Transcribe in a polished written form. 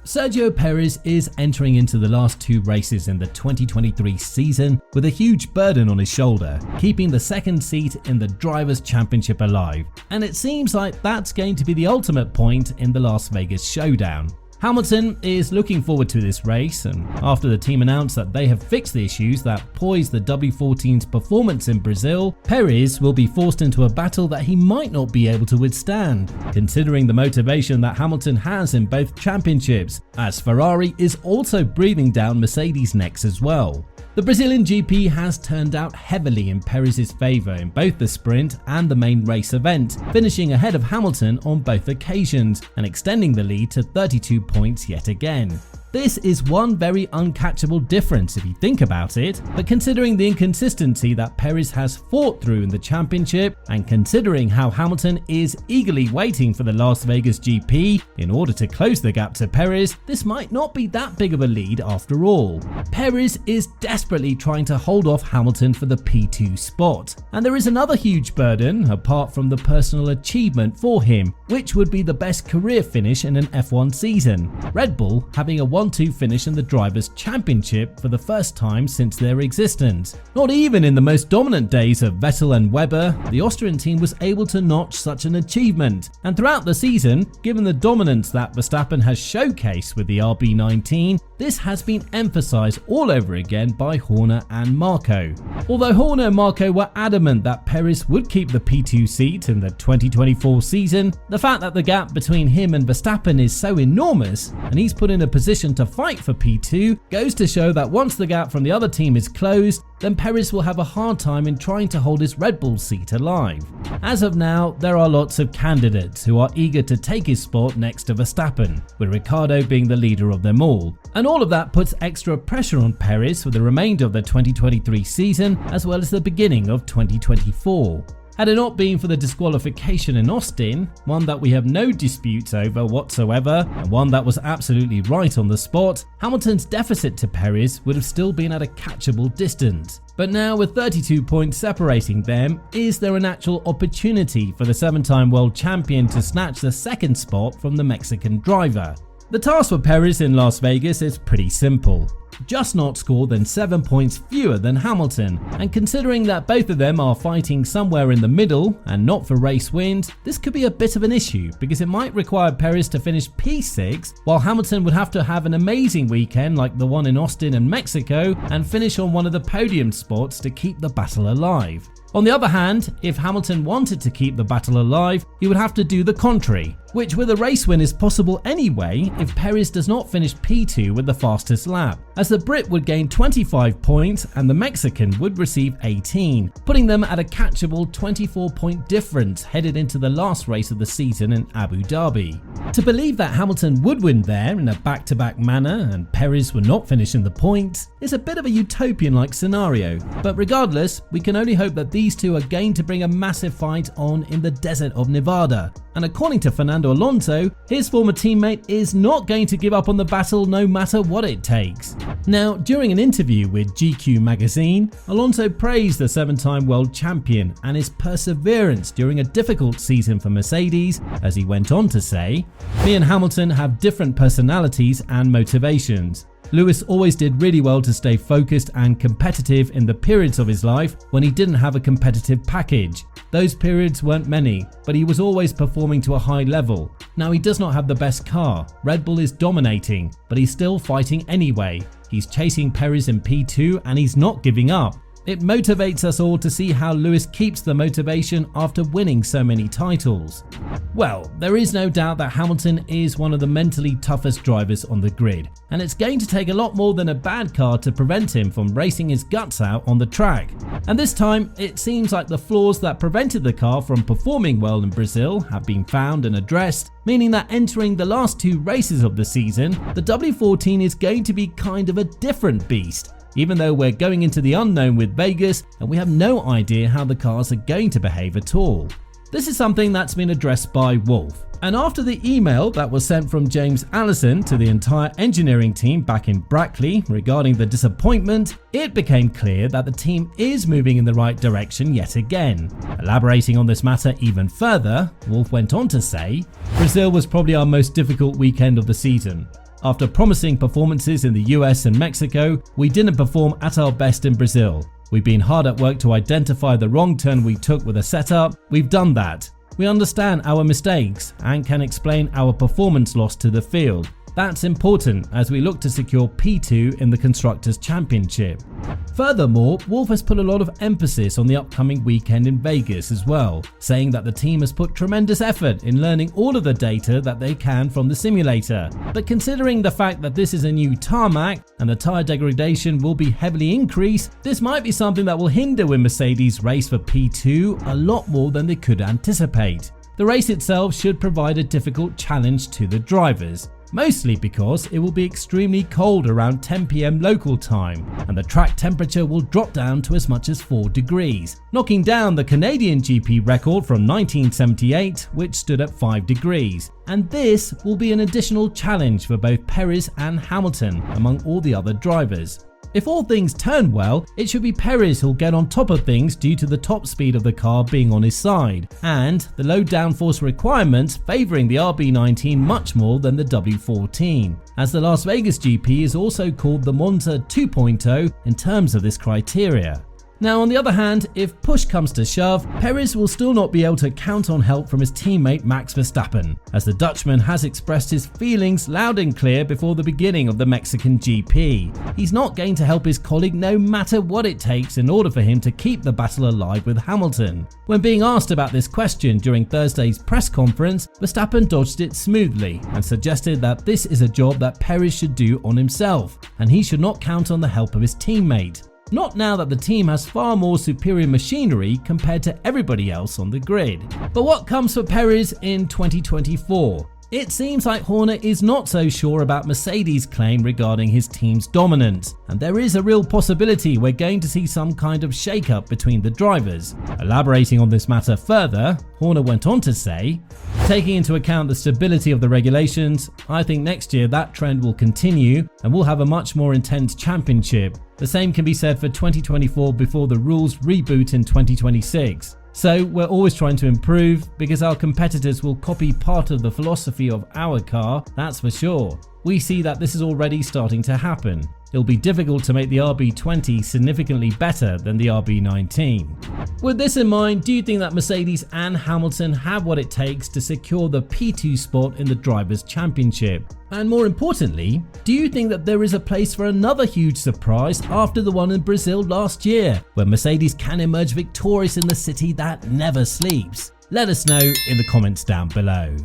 Sergio Perez is entering into the last two races in the 2023 season with a huge burden on his shoulder, keeping the second seat in the Drivers' Championship alive, and it seems like that's going to be the ultimate point in the Las Vegas showdown. Hamilton is looking forward to this race, and after the team announced that they have fixed the issues that poised the W14's performance in Brazil, Perez will be forced into a battle that he might not be able to withstand, considering the motivation that Hamilton has in both championships, as Ferrari is also breathing down Mercedes' necks as well. The Brazilian GP has turned out heavily in Perez's favour in both the sprint and the main race event, finishing ahead of Hamilton on both occasions and extending the lead to 32 points yet again. This is one very uncatchable difference if you think about it, but considering the inconsistency that Perez has fought through in the championship, and considering how Hamilton is eagerly waiting for the Las Vegas GP in order to close the gap to Perez, this might not be that big of a lead after all. Perez is desperately trying to hold off Hamilton for the P2 spot, and there is another huge burden apart from the personal achievement for him, which would be the best career finish in an F1 season. Red Bull having a 1-2 finish in the Drivers' Championship for the first time since their existence. Not even in the most dominant days of Vettel and Webber, the Austrian team was able to notch such an achievement, and throughout the season, given the dominance that Verstappen has showcased with the RB19, this has been emphasized all over again by Horner and Marko. Although Horner and Marko were adamant that Perez would keep the P2 seat in the 2024 season, the fact that the gap between him and Verstappen is so enormous, and he's put in a position to fight for P2, goes to show that once the gap from the other team is closed, then Perez will have a hard time in trying to hold his Red Bull seat alive. As of now, there are lots of candidates who are eager to take his spot next to Verstappen, with Ricciardo being the leader of them all. And all of that puts extra pressure on Perez for the remainder of the 2023 season, as well as the beginning of 2024. Had it not been for the disqualification in Austin, one that we have no disputes over whatsoever, and one that was absolutely right on the spot, Hamilton's deficit to Perez would have still been at a catchable distance. But now, with 32 points separating them, is there an actual opportunity for the 7-time world champion to snatch the second spot from the Mexican driver? The task for Perez in Las Vegas is pretty simple. Just not score than 7 points fewer than Hamilton, and considering that both of them are fighting somewhere in the middle and not for race wins, this could be a bit of an issue because it might require Perez to finish P6 while Hamilton would have to have an amazing weekend like the one in Austin and Mexico and finish on one of the podium spots to keep the battle alive. On the other hand, if Hamilton wanted to keep the battle alive, he would have to do the contrary, which with a race win is possible anyway if Perez does not finish P2 with the fastest lap, as the Brit would gain 25 points and the Mexican would receive 18, putting them at a catchable 24-point difference headed into the last race of the season in Abu Dhabi. To believe that Hamilton would win there in a back-to-back manner and Perez would not finish in the points is a bit of a utopian-like scenario, but regardless, we can only hope that these two are going to bring a massive fight on in the desert of Nevada. And according to Fernando Alonso, his former teammate is not going to give up on the battle no matter what it takes. Now, during an interview with GQ magazine, Alonso praised the 7-time world champion and his perseverance during a difficult season for Mercedes, as he went on to say, "Me and Hamilton have different personalities and motivations. Lewis always did really well to stay focused and competitive in the periods of his life when he didn't have a competitive package. Those periods weren't many, but he was always performing to a high level. Now he does not have the best car. Red Bull is dominating, but he's still fighting anyway. He's chasing Perez in P2 and he's not giving up. It motivates us all to see how Lewis keeps the motivation after winning so many titles." Well, there is no doubt that Hamilton is one of the mentally toughest drivers on the grid, and it's going to take a lot more than a bad car to prevent him from racing his guts out on the track. And this time, it seems like the flaws that prevented the car from performing well in Brazil have been found and addressed, meaning that entering the last two races of the season, the W14 is going to be kind of a different beast. Even though we're going into the unknown with Vegas and we have no idea how the cars are going to behave at all. This is something that's been addressed by Wolff. And after the email that was sent from James Allison to the entire engineering team back in Brackley regarding the disappointment, it became clear that the team is moving in the right direction yet again. Elaborating on this matter even further, Wolff went on to say, "Brazil was probably our most difficult weekend of the season. After promising performances in the US and Mexico, we didn't perform at our best in Brazil. We've been hard at work to identify the wrong turn we took with the setup. We've done that. We understand our mistakes and can explain our performance loss to the field. That's important as we look to secure P2 in the Constructors' Championship. Furthermore, Wolff has put a lot of emphasis on the upcoming weekend in Vegas as well, saying that the team has put tremendous effort in learning all of the data that they can from the simulator. But considering the fact that this is a new tarmac and the tyre degradation will be heavily increased, this might be something that will hinder when Mercedes race for P2 a lot more than they could anticipate. The race itself should provide a difficult challenge to the drivers, mostly because it will be extremely cold around 10 PM local time, and the track temperature will drop down to as much as 4 degrees, knocking down the Canadian GP record from 1978, which stood at 5 degrees. And this will be an additional challenge for both Perez and Hamilton among all the other drivers. If all things turn well, it should be Perez who'll get on top of things due to the top speed of the car being on his side, and the low downforce requirements favouring the RB19 much more than the W14, as the Las Vegas GP is also called the Monza 2.0 in terms of this criteria. Now, on the other hand, if push comes to shove, Perez will still not be able to count on help from his teammate Max Verstappen, as the Dutchman has expressed his feelings loud and clear before the beginning of the Mexican GP. He's not going to help his colleague no matter what it takes in order for him to keep the battle alive with Hamilton. When being asked about this question during Thursday's press conference, Verstappen dodged it smoothly and suggested that this is a job that Perez should do on himself, and he should not count on the help of his teammate. Not now that the team has far more superior machinery compared to everybody else on the grid. But what comes for Perez in 2024? It seems like Horner is not so sure about Mercedes' claim regarding his team's dominance, and there is a real possibility we're going to see some kind of shake-up between the drivers. Elaborating on this matter further, Horner went on to say, "Taking into account the stability of the regulations, I think next year that trend will continue and we'll have a much more intense championship. The same can be said for 2024 before the rules reboot in 2026. So we're always trying to improve because our competitors will copy part of the philosophy of our car, that's for sure. We see that this is already starting to happen. It'll be difficult to make the RB20 significantly better than the RB19. With this in mind, do you think that Mercedes and Hamilton have what it takes to secure the P2 spot in the Drivers' Championship? And more importantly, do you think that there is a place for another huge surprise after the one in Brazil last year, where Mercedes can emerge victorious in the city that never sleeps? Let us know in the comments down below.